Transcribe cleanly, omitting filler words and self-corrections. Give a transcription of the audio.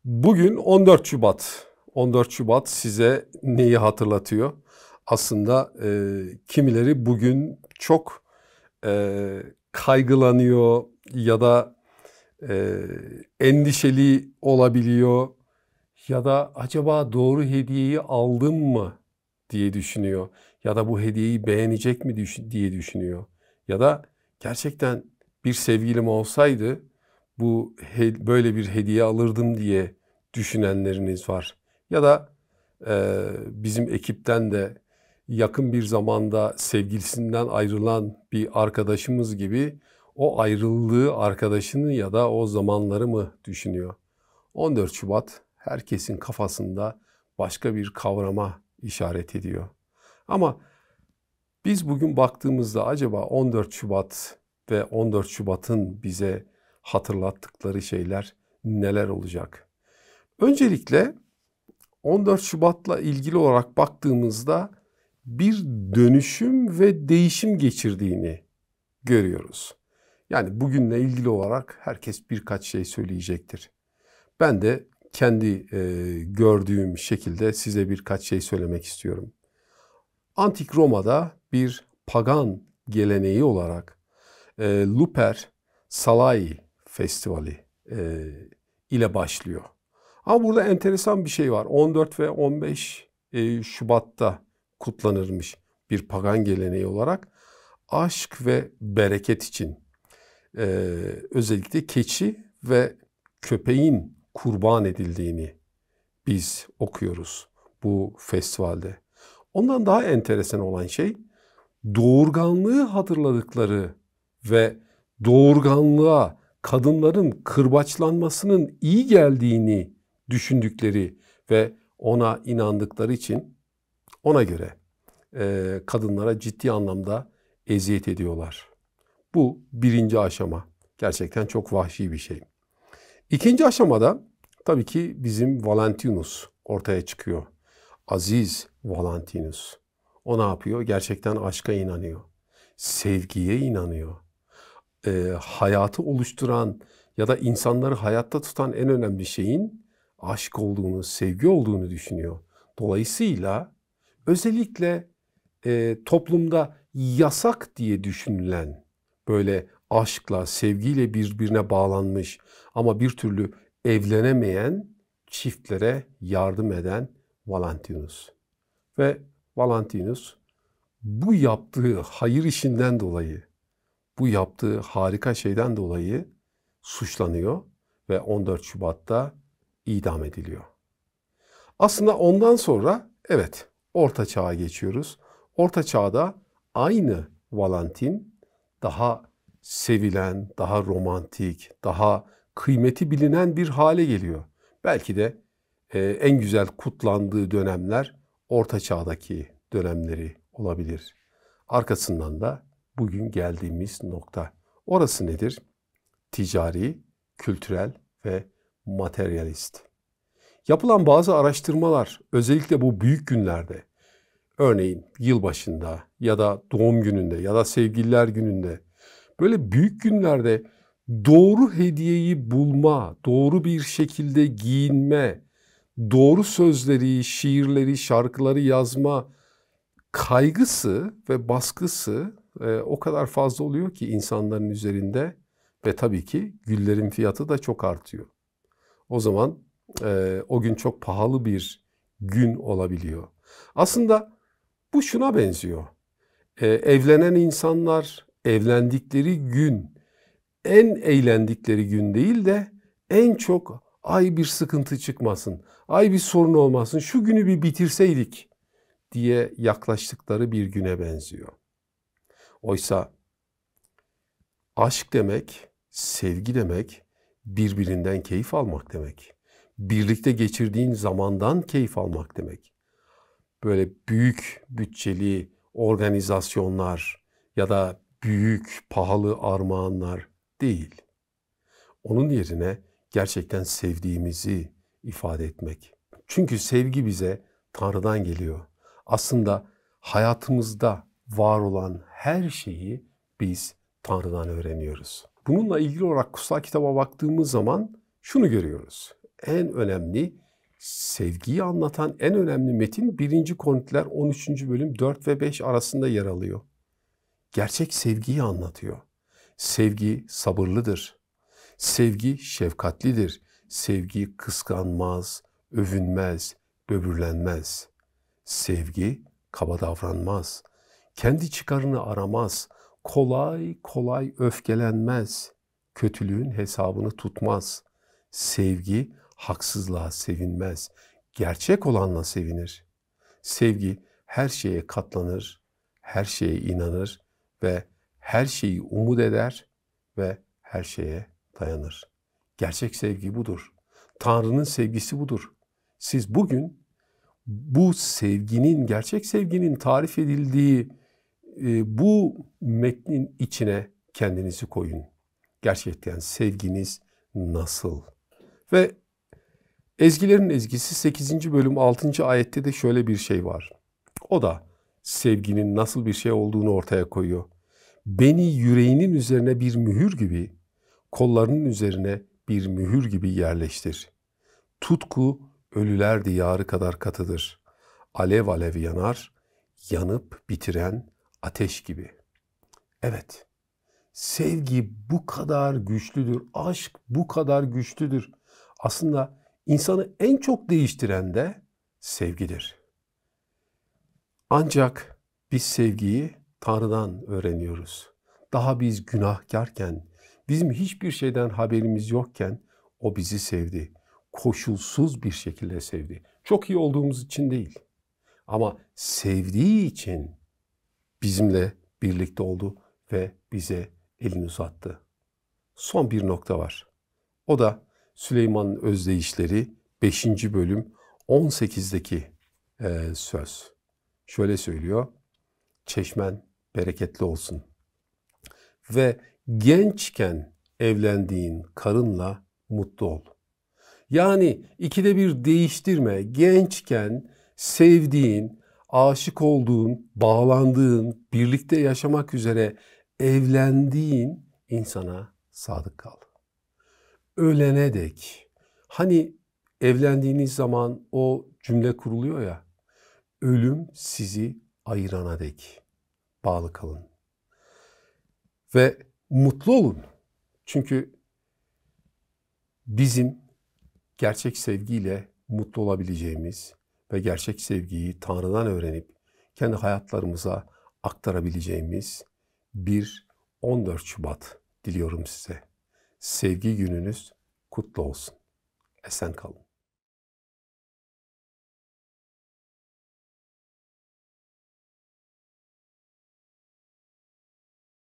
Bugün 14 Şubat. 14 Şubat size neyi hatırlatıyor? Aslında kimileri bugün çok kaygılanıyor ya da endişeli olabiliyor ya da acaba doğru hediyeyi aldım mı diye düşünüyor ya da bu hediyeyi beğenecek mi diye düşünüyor ya da gerçekten bir sevgilim olsaydı böyle bir hediye alırdım diye düşünenleriniz var. Ya da bizim ekipten de yakın bir zamanda sevgilisinden ayrılan bir arkadaşımız gibi o ayrıldığı arkadaşını ya da o zamanları mı düşünüyor? 14 Şubat herkesin kafasında başka bir kavrama işaret ediyor. Ama biz bugün baktığımızda acaba 14 Şubat ve 14 Şubat'ın bize hatırlattıkları şeyler neler olacak? Öncelikle 14 Şubat'la ilgili olarak baktığımızda bir dönüşüm ve değişim geçirdiğini görüyoruz. Yani bugünle ilgili olarak herkes birkaç şey söyleyecektir. Ben de kendi gördüğüm şekilde size birkaç şey söylemek istiyorum. Antik Roma'da bir pagan geleneği olarak Luper Salai Festivali ile başlıyor. Ama burada enteresan bir şey var. 14 ve 15 Şubat'ta kutlanırmış bir pagan geleneği olarak. Aşk ve bereket için özellikle keçi ve köpeğin kurban edildiğini biz okuyoruz bu festivalde. Ondan daha enteresan olan şey doğurganlığı hatırladıkları ve doğurganlığa kadınların kırbaçlanmasının iyi geldiğini düşündükleri ve ona inandıkları için ona göre kadınlara ciddi anlamda eziyet ediyorlar. Bu birinci aşama. Gerçekten çok vahşi bir şey. İkinci aşamada tabii ki bizim Valentinus ortaya çıkıyor. Aziz Valentinus. O ne yapıyor? Gerçekten aşka inanıyor. Sevgiye inanıyor. Hayatı oluşturan ya da insanları hayatta tutan en önemli şeyin aşk olduğunu, sevgi olduğunu düşünüyor. Dolayısıyla özellikle toplumda yasak diye düşünülen böyle aşkla, sevgiyle birbirine bağlanmış ama bir türlü evlenemeyen çiftlere yardım eden Valentinus. Ve Valentinus bu yaptığı hayır işinden dolayı, bu yaptığı harika şeyden dolayı suçlanıyor ve 14 Şubat'ta idam ediliyor. Aslında ondan sonra evet Orta Çağ'a geçiyoruz. Orta Çağ'da aynı Valentin daha sevilen, daha romantik, daha kıymeti bilinen bir hale geliyor. Belki de en güzel kutlandığı dönemler Orta Çağ'daki dönemleri olabilir. Arkasından da bugün geldiğimiz nokta. Orası nedir? Ticari, kültürel ve materyalist. Yapılan bazı araştırmalar özellikle bu büyük günlerde, örneğin yılbaşında ya da doğum gününde ya da sevgililer gününde, böyle büyük günlerde doğru hediyeyi bulma, doğru bir şekilde giyinme, doğru sözleri, şiirleri, şarkıları yazma kaygısı ve baskısı o kadar fazla oluyor ki insanların üzerinde ve tabii ki güllerin fiyatı da çok artıyor. O zaman o gün çok pahalı bir gün olabiliyor. Aslında bu şuna benziyor. Evlenen insanlar evlendikleri gün en eğlendikleri gün değil de en çok ay bir sıkıntı çıkmasın, ay bir sorun olmasın, şu günü bir bitirseydik diye yaklaştıkları bir güne benziyor. Oysa aşk demek, sevgi demek, birbirinden keyif almak demek. Birlikte geçirdiğin zamandan keyif almak demek. Böyle büyük bütçeli organizasyonlar ya da büyük pahalı armağanlar değil. Onun yerine gerçekten sevdiğimizi ifade etmek. Çünkü sevgi bize Tanrı'dan geliyor. Aslında hayatımızda var olan her şeyi biz Tanrı'dan öğreniyoruz. Bununla ilgili olarak kutsal kitaba baktığımız zaman şunu görüyoruz. en önemli, sevgiyi anlatan en önemli metin 1. Korintiler 13. bölüm 4 ve 5 arasında yer alıyor. Gerçek sevgiyi anlatıyor. Sevgi sabırlıdır. Sevgi şefkatlidir. Sevgi kıskanmaz, övünmez, böbürlenmez. Sevgi kaba davranmaz. Kendi çıkarını aramaz. Kolay kolay öfkelenmez. Kötülüğün hesabını tutmaz. Sevgi haksızlığa sevinmez. Gerçek olanla sevinir. Sevgi her şeye katlanır, her şeye inanır ve her şeyi umut eder ve her şeye dayanır. Gerçek sevgi budur. Tanrı'nın sevgisi budur. Siz bugün bu sevginin, gerçek sevginin tarif edildiği bu metnin içine kendinizi koyun. Gerçekten sevginiz nasıl? Ve Ezgilerin ezgisi 8. bölüm 6. ayette de şöyle bir şey var. O da sevginin nasıl bir şey olduğunu ortaya koyuyor. Beni yüreğinin üzerine bir mühür gibi, kollarının üzerine bir mühür gibi yerleştir. Tutku ölüler diyarı kadar katıdır. Alev alev yanar, yanıp bitiren ateş gibi. Evet, sevgi bu kadar güçlüdür, aşk bu kadar güçlüdür. Aslında insanı en çok değiştiren de sevgidir. Ancak biz sevgiyi Tanrı'dan öğreniyoruz. Daha biz günahkarken, bizim hiçbir şeyden haberimiz yokken o bizi sevdi. Koşulsuz bir şekilde sevdi. Çok iyi olduğumuz için değil. Ama sevdiği için bizimle birlikte oldu ve bize elini uzattı. Son bir nokta var. O da Süleyman'ın özdeyişleri 5. bölüm 18'deki söz. Şöyle söylüyor. Çeşmen bereketli olsun. Ve gençken evlendiğin karınla mutlu ol. Yani ikide bir değiştirme. Gençken sevdiğin, aşık olduğun, bağlandığın, birlikte yaşamak üzere evlendiğin insana sadık kal. Ölene dek. Hani evlendiğiniz zaman o cümle kuruluyor ya. Ölüm sizi ayırana dek bağlı kalın. Ve mutlu olun. Çünkü bizim gerçek sevgiyle mutlu olabileceğimiz ve gerçek sevgiyi Tanrı'dan öğrenip kendi hayatlarımıza aktarabileceğimiz bir 14 Şubat diliyorum size. Sevgi gününüz kutlu olsun. Esen kalın.